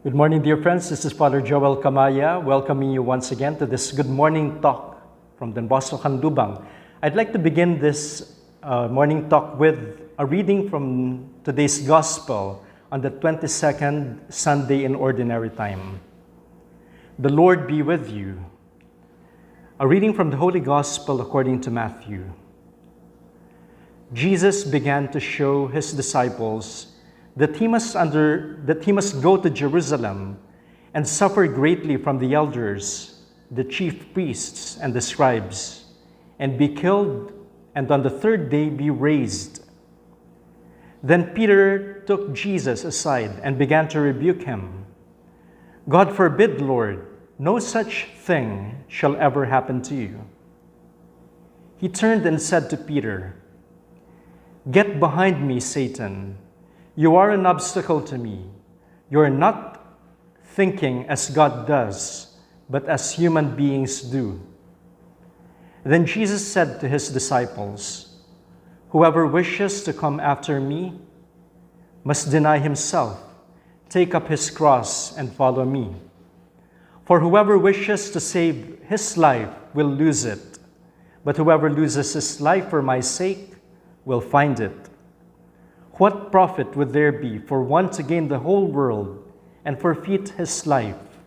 Good morning, dear friends. This is Father Joel Kamaya, welcoming you once again to this Good Morning Talk from Don Bosco Canlubang. I'd like to begin this morning talk with a reading from today's Gospel on the 22nd Sunday in Ordinary Time. The Lord be with you. A reading from the Holy Gospel according to Matthew. Jesus began to show his disciples that he must go to Jerusalem and suffer greatly from the elders, the chief priests, and the scribes, and be killed, and on the third day be raised. Then Peter took Jesus aside and began to rebuke him. God forbid, Lord, no such thing shall ever happen to you. He turned and said to Peter, "Get behind me, Satan. You are an obstacle to me. You are not thinking as God does, but as human beings do." Then Jesus said to his disciples, "Whoever wishes to come after me must deny himself, take up his cross, and follow me. For whoever wishes to save his life will lose it, but whoever loses his life for my sake will find it. What profit would there be for one to gain the whole world and forfeit his life?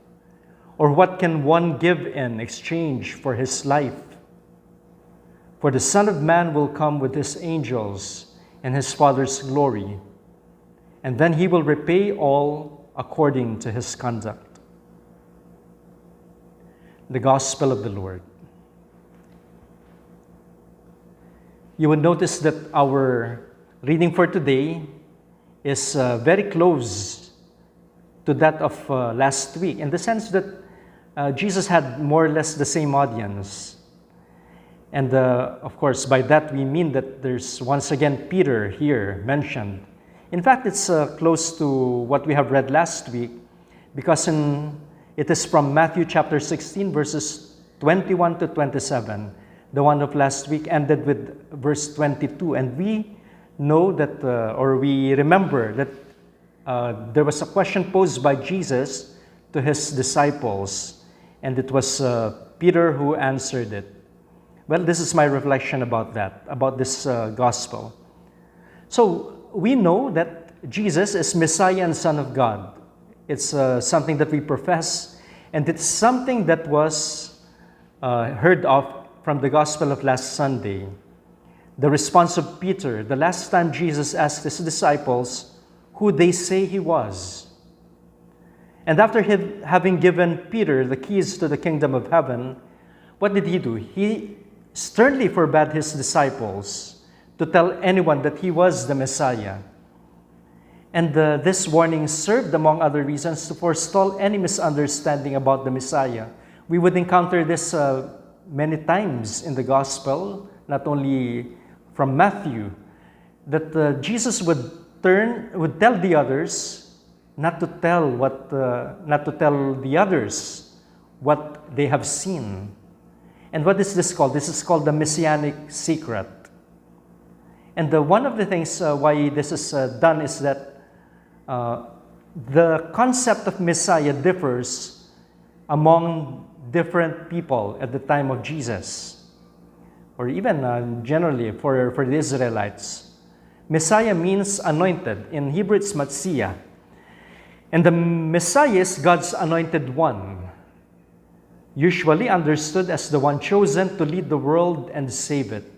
Or what can one give in exchange for his life? For the Son of Man will come with his angels in his Father's glory, and then he will repay all according to his conduct." The Gospel of the Lord. You will notice that our reading for today is very close to that of last week, in the sense that Jesus had more or less the same audience. And of course, by that we mean that there's once again Peter here mentioned. In fact, it's close to what we have read last week, because it is from Matthew chapter 16, verses 21 to 27. The one of last week ended with verse 22, and we know that, or we remember that there was a question posed by Jesus to his disciples, and it was Peter who answered it. Well, this is my reflection about that, about this gospel. So we know that Jesus is Messiah and Son of God. It's something that we profess, and it's something that was heard of from the gospel of last Sunday. The response of Peter, the last time Jesus asked his disciples who they say he was. And after having given Peter the keys to the kingdom of heaven, what did he do? He sternly forbade his disciples to tell anyone that he was the Messiah. And this warning served, among other reasons, to forestall any misunderstanding about the Messiah. We would encounter this many times in the gospel, not only from Matthew, that Jesus would tell the others not to tell the others what they have seen. And what is this called? This is called the Messianic secret. And one of the things why this is done is that the concept of Messiah differs among different people at the time of Jesus, or even generally for the Israelites. Messiah means anointed. In Hebrew, it's Matzia. And the Messiah is God's anointed one, usually understood as the one chosen to lead the world and save it.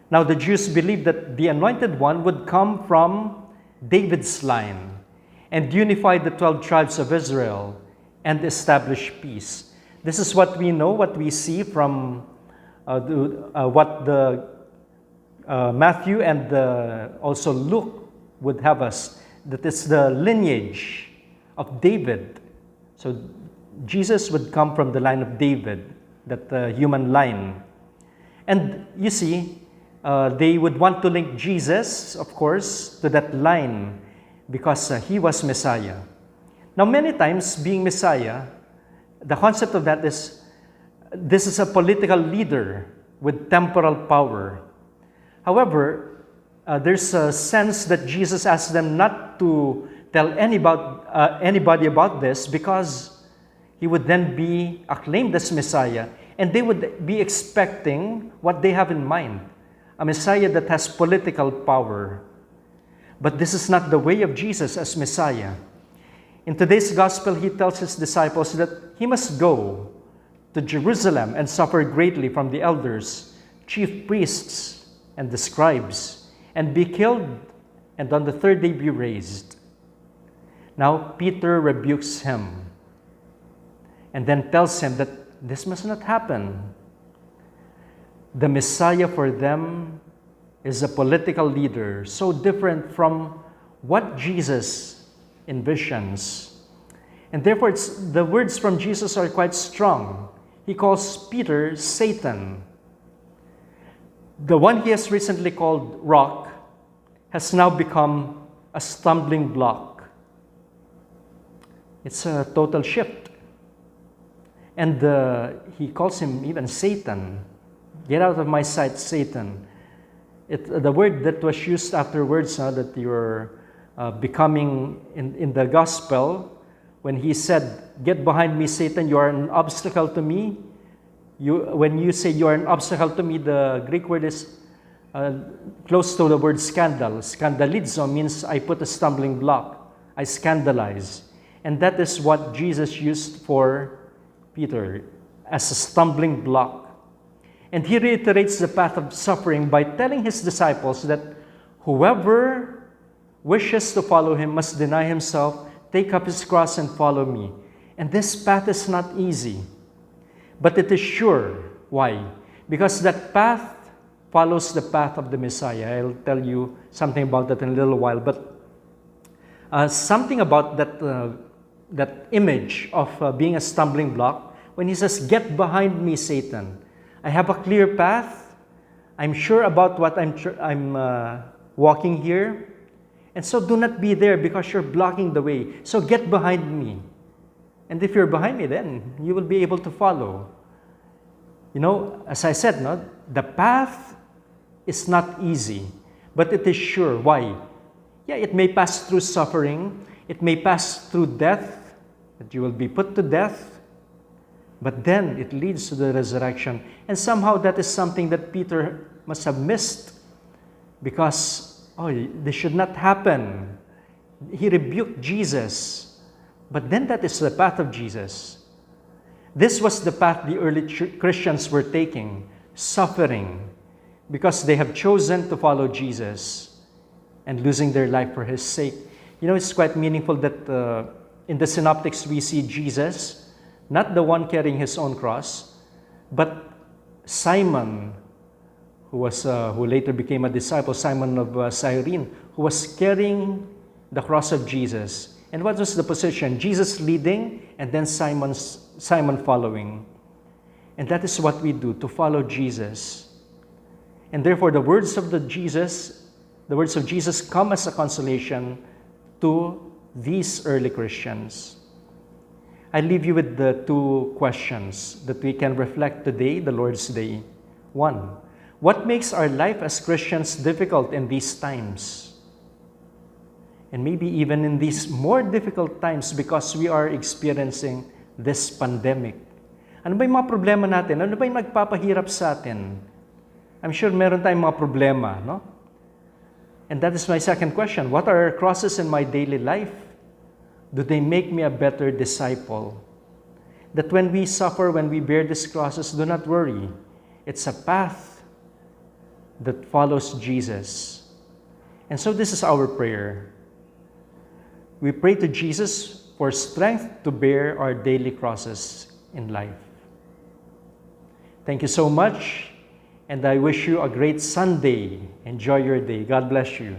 Now, the Jews believed that the anointed one would come from David's line and unify the 12 tribes of Israel and establish peace. This is what we know, what we see from what the Matthew and also Luke would have us, that it's the lineage of David. So Jesus would come from the line of David, that human line. And you see, they would want to link Jesus, of course, to that line because he was Messiah. Now, many times, being Messiah, the concept of that is, this is a political leader with temporal power. However, there's a sense that Jesus asked them not to tell anybody about this, because he would then be acclaimed as Messiah, and they would be expecting what they have in mind, a Messiah that has political power. But this is not the way of Jesus as Messiah. In today's gospel, he tells his disciples that he must go to Jerusalem and suffer greatly from the elders, chief priests, and the scribes, and be killed, and on the third day be raised. Now Peter rebukes him and then tells him that this must not happen. The Messiah for them is a political leader, so different from what Jesus envisions. And therefore, the words from Jesus are quite strong. He calls Peter Satan. The one he has recently called rock has now become a stumbling block. It's a total shift. And he calls him even Satan. Get out of my sight, Satan. The word that was used afterwards, that you're becoming in the gospel, when he said, "Get behind me, Satan, you are an obstacle to me." When you say you are an obstacle to me, the Greek word is close to the word scandal. Scandalizo means I put a stumbling block. I scandalize. And that is what Jesus used for Peter, as a stumbling block. And he reiterates the path of suffering by telling his disciples that whoever wishes to follow him must deny himself, take up his cross, and follow me. And this path is not easy, but it is sure. Why? Because that path follows the path of the Messiah. I'll tell you something about that in a little while, but something about that image of being a stumbling block, when he says, "Get behind me, Satan." I have a clear path. I'm sure about what I'm walking here. And so do not be there because you're blocking the way. So get behind me. And if you're behind me, then you will be able to follow. You know, as I said, no, the path is not easy, but it is sure. Why? Yeah, it may pass through suffering. It may pass through death, that you will be put to death. But then it leads to the resurrection. And somehow that is something that Peter must have missed, because, this should not happen. He rebuked Jesus. But then that is the path of Jesus. This was the path the early Christians were taking, suffering, because they have chosen to follow Jesus and losing their life for his sake. You know, it's quite meaningful that in the synoptics we see Jesus, not the one carrying his own cross, but Simon, who later became a disciple, Simon of Cyrene, who was carrying the cross of Jesus. And what was the position? Jesus leading, and then Simon following. And that is what we do, to follow Jesus. And therefore, the words of Jesus come as a consolation to these early Christians. I leave you with the two questions that we can reflect today, the Lord's Day. 1, what makes our life as Christians difficult in these times? And maybe even in these more difficult times because we are experiencing this pandemic. Ano ba yung mga problema natin? Ano ba yung nagpapahirap sa atin? I'm sure meron tayong mga problema, no? And that is my second question. What are crosses in my daily life? Do they make me a better disciple? That when we suffer, when we bear these crosses, do not worry. It's a path that follows Jesus. And so this is our prayer. We pray to Jesus for strength to bear our daily crosses in life. Thank you so much, and I wish you a great Sunday. Enjoy your day. God bless you.